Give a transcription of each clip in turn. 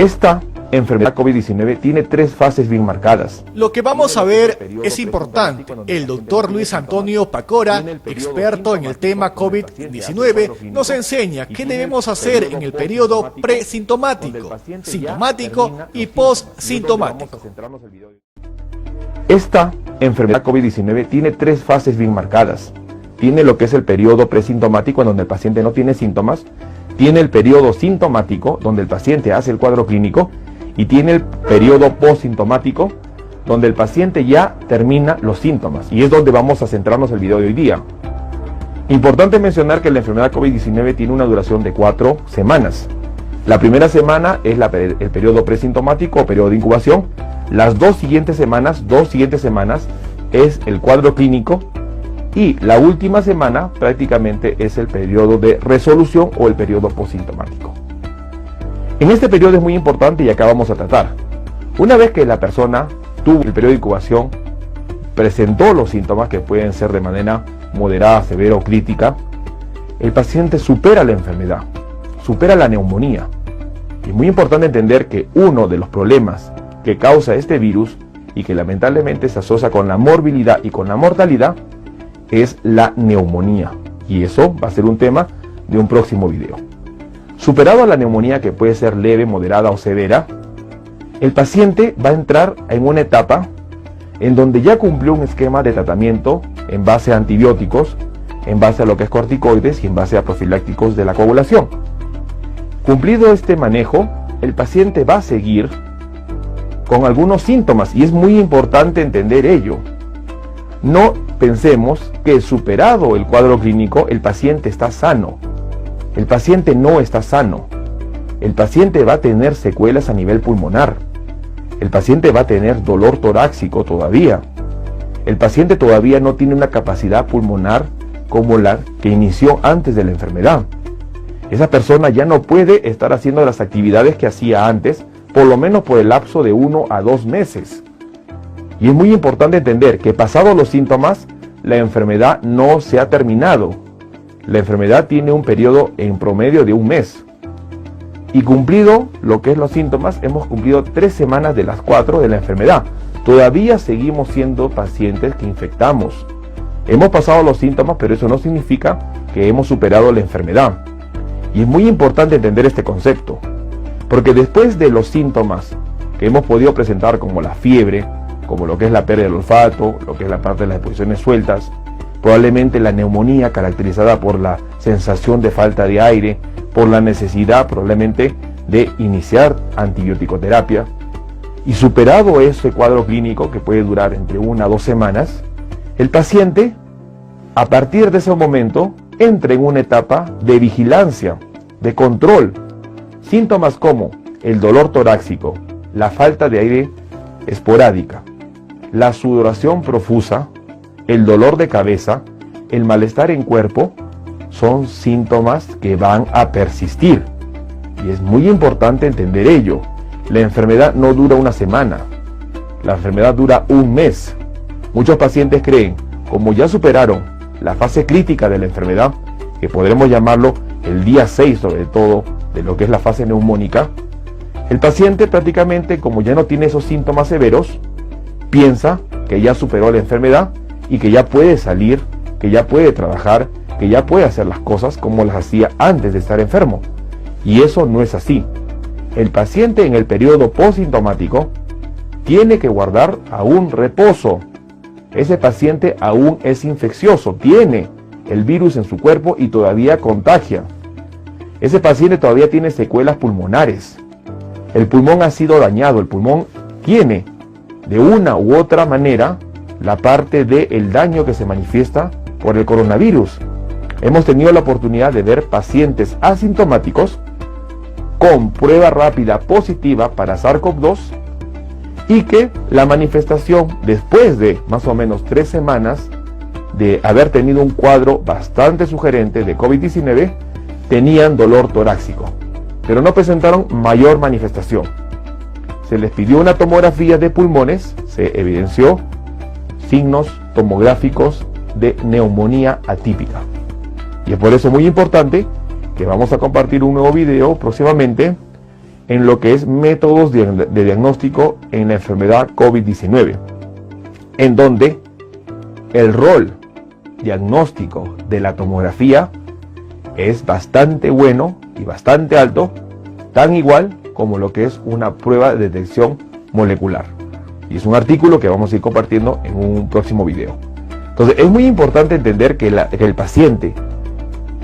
Esta enfermedad COVID-19 tiene 3 fases bien marcadas. Lo que vamos a ver es importante. El doctor Luis Antonio Pacora, experto en el tema COVID-19, nos enseña qué debemos hacer en el periodo presintomático, sintomático y postsintomático. Esta enfermedad COVID-19 tiene 3 fases bien marcadas. Tiene lo que es el periodo presintomático, en donde el paciente no tiene síntomas. Tiene el periodo sintomático, donde el paciente hace el cuadro clínico. Y tiene el periodo postsintomático, donde el paciente ya termina los síntomas. Y es donde vamos a centrarnos el video de hoy día. Importante mencionar que la enfermedad COVID-19 tiene una duración de 4 semanas. La primera semana es el periodo presintomático o periodo de incubación. Las 2 siguientes semanas es el cuadro clínico. Y la última semana prácticamente es el periodo de resolución o el periodo postsintomático. En este periodo es muy importante y acá vamos a tratar. Una vez que la persona tuvo el periodo de incubación, presentó los síntomas que pueden ser de manera moderada, severa o crítica, el paciente supera la enfermedad, supera la neumonía. Y es muy importante entender que uno de los problemas que causa este virus y que lamentablemente se asocia con la morbilidad y con la mortalidad es la neumonía. Y eso va a ser un tema de un próximo video. Superado la neumonía, que puede ser leve, moderada o severa, el paciente va a entrar en una etapa en donde ya cumplió un esquema de tratamiento en base a antibióticos, en base a lo que es corticoides y en base a profilácticos de la coagulación. Cumplido este manejo, el paciente va a seguir con algunos síntomas y es muy importante entender ello. No pensemos que superado el cuadro clínico, el paciente está sano. El paciente no está sano. El paciente va a tener secuelas a nivel pulmonar. El paciente va a tener dolor torácico todavía. El paciente todavía no tiene una capacidad pulmonar como la que inició antes de la enfermedad. Esa persona ya no puede estar haciendo las actividades que hacía antes, por lo menos por el lapso de 1 a 2 meses. Y es muy importante entender que pasados los síntomas, la enfermedad no se ha terminado. La enfermedad tiene un periodo en promedio de 1 mes. Y cumplido lo que es los síntomas, hemos cumplido 3 semanas de las 4 de la enfermedad. Todavía seguimos siendo pacientes que infectamos. Hemos pasado los síntomas, pero eso no significa que hemos superado la enfermedad. Y es muy importante entender este concepto, porque después de los síntomas que hemos podido presentar, como la fiebre, como lo que es la pérdida del olfato, lo que es la parte de las exposiciones sueltas, probablemente la neumonía caracterizada por la sensación de falta de aire, por la necesidad probablemente de iniciar antibiótico-terapia, y superado ese cuadro clínico que puede durar entre 1 a 2 semanas, el paciente a partir de ese momento entra en una etapa de vigilancia, de control. Síntomas como el dolor torácico, la falta de aire esporádica, la sudoración profusa, el dolor de cabeza, el malestar en cuerpo, son síntomas que van a persistir. Y es muy importante entender ello. La enfermedad no dura 1 semana, la enfermedad dura 1 mes. Muchos pacientes creen, como ya superaron la fase crítica de la enfermedad, que podremos llamarlo el día 6 sobre todo, de lo que es la fase neumónica, el paciente prácticamente, como ya no tiene esos síntomas severos, piensa que ya superó la enfermedad y que ya puede salir, que ya puede trabajar, que ya puede hacer las cosas como las hacía antes de estar enfermo. Y eso no es así. El paciente en el periodo postsintomático tiene que guardar aún reposo. Ese paciente aún es infeccioso, tiene el virus en su cuerpo y todavía contagia. Ese paciente todavía tiene secuelas pulmonares. El pulmón ha sido dañado, el pulmón tiene de una u otra manera la parte del daño que se manifiesta por el coronavirus. Hemos tenido la oportunidad de ver pacientes asintomáticos con prueba rápida positiva para SARS-CoV-2 y que la manifestación, después de más o menos 3 semanas de haber tenido un cuadro bastante sugerente de COVID-19, tenían dolor torácico, pero no presentaron mayor manifestación. Se les pidió una tomografía de pulmones, se evidenció signos tomográficos de neumonía atípica. Y es por eso muy importante que vamos a compartir un nuevo video próximamente en lo que es métodos de diagnóstico en la enfermedad COVID-19, en donde el rol diagnóstico de la tomografía es bastante bueno y bastante alto, tan igual como lo que es una prueba de detección molecular. Y es un artículo que vamos a ir compartiendo en un próximo video. Entonces es muy importante entender que el paciente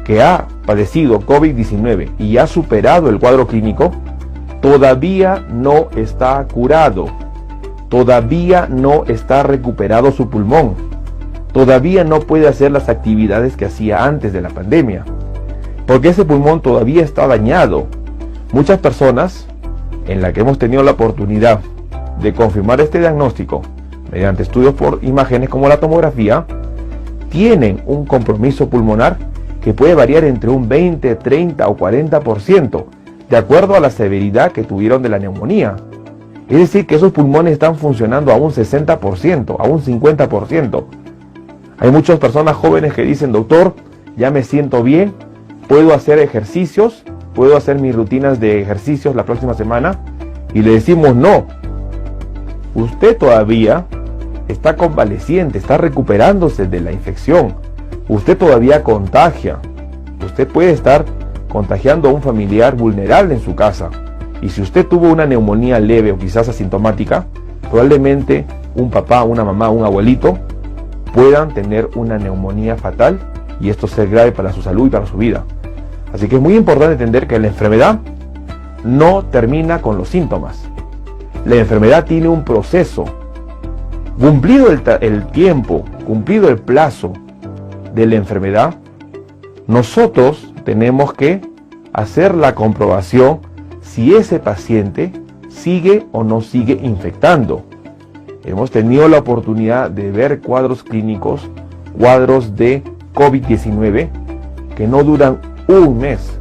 que ha padecido COVID-19 y ha superado el cuadro clínico todavía no está curado, todavía no está recuperado su pulmón, todavía no puede hacer las actividades que hacía antes de la pandemia, porque ese pulmón todavía está dañado. Muchas personas en las que hemos tenido la oportunidad de confirmar este diagnóstico mediante estudios por imágenes como la tomografía, tienen un compromiso pulmonar que puede variar entre un 20, 30 o 40%, de acuerdo a la severidad que tuvieron de la neumonía. Es decir, que esos pulmones están funcionando a un 60%, a un 50%. Hay muchas personas jóvenes que dicen: doctor, ya me siento bien, puedo hacer ejercicios, puedo hacer mis rutinas de ejercicios la próxima semana. Y le decimos: no, usted todavía está convaleciente, está recuperándose de la infección, usted todavía contagia, usted puede estar contagiando a un familiar vulnerable en su casa. Y si usted tuvo una neumonía leve o quizás asintomática, probablemente un papá, una mamá, un abuelito puedan tener una neumonía fatal y esto ser grave para su salud y para su vida. Así que es muy importante entender que la enfermedad no termina con los síntomas. La enfermedad tiene un proceso. Cumplido el tiempo, cumplido el plazo de la enfermedad, nosotros tenemos que hacer la comprobación si ese paciente sigue o no sigue infectando. Hemos tenido la oportunidad de ver cuadros clínicos, cuadros de COVID-19 que no duran un mes,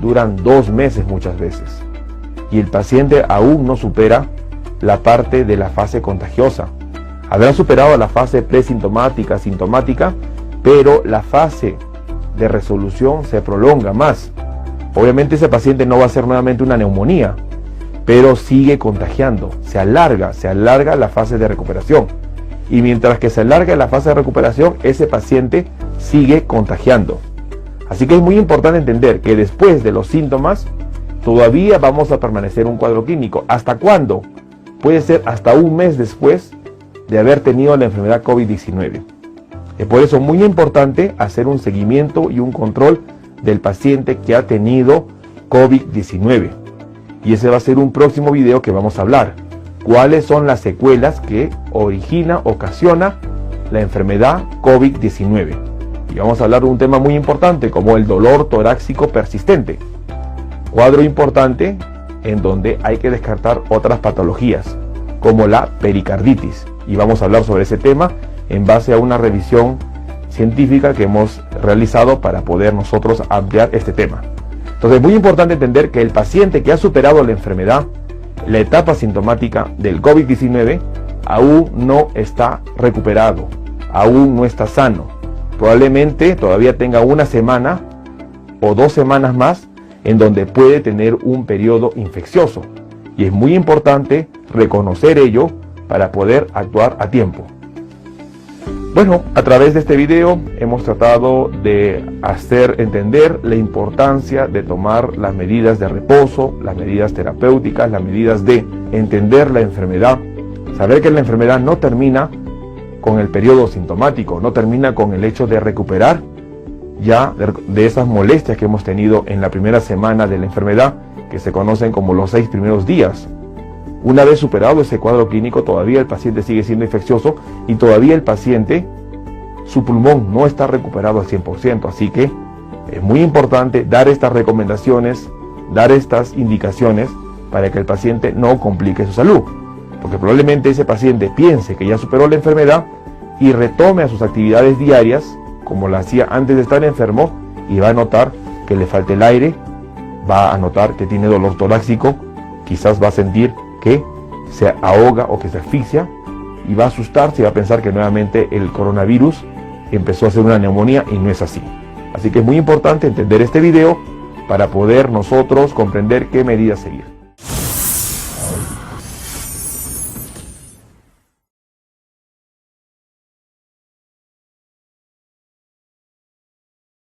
duran 2 meses muchas veces. Y el paciente aún no supera la parte de la fase contagiosa. Habrá superado la fase presintomática, sintomática, pero la fase de resolución se prolonga más. Obviamente ese paciente no va a ser nuevamente una neumonía, pero sigue contagiando, se alarga la fase de recuperación. Y mientras que se alarga la fase de recuperación, ese paciente sigue contagiando. Así que es muy importante entender que después de los síntomas, todavía vamos a permanecer un cuadro clínico. ¿Hasta cuándo? Puede ser hasta un mes después de haber tenido la enfermedad COVID-19. Es por eso muy importante hacer un seguimiento y un control del paciente que ha tenido COVID-19. Y ese va a ser un próximo video que vamos a hablar. ¿Cuáles son las secuelas que ocasiona la enfermedad COVID-19? Y vamos a hablar de un tema muy importante como el dolor torácico persistente. Cuadro importante en donde hay que descartar otras patologías como la pericarditis. Y vamos a hablar sobre ese tema en base a una revisión científica que hemos realizado para poder nosotros ampliar este tema. Entonces es muy importante entender que el paciente que ha superado la enfermedad, la etapa sintomática del COVID-19, aún no está recuperado, aún no está sano. Probablemente todavía tenga una semana o 2 semanas más en donde puede tener un periodo infeccioso. Y es muy importante reconocer ello para poder actuar a tiempo. Bueno, a través de este video hemos tratado de hacer entender la importancia de tomar las medidas de reposo, las medidas terapéuticas, las medidas de entender la enfermedad, saber que la enfermedad no termina con el periodo sintomático, no termina con el hecho de recuperar ya de esas molestias que hemos tenido en la primera semana de la enfermedad, que se conocen como los 6 primeros días. Una vez superado ese cuadro clínico, todavía el paciente sigue siendo infeccioso y todavía el paciente, su pulmón no está recuperado al 100%. Así que es muy importante dar estas recomendaciones, dar estas indicaciones para que el paciente no complique su salud. Porque probablemente ese paciente piense que ya superó la enfermedad y retome a sus actividades diarias, como lo hacía antes de estar enfermo, y va a notar que le falta el aire, va a notar que tiene dolor torácico, quizás va a sentir que se ahoga o que se asfixia y va a asustarse y va a pensar que nuevamente el coronavirus empezó a hacer una neumonía y no es así. Así que es muy importante entender este video para poder nosotros comprender qué medidas seguir.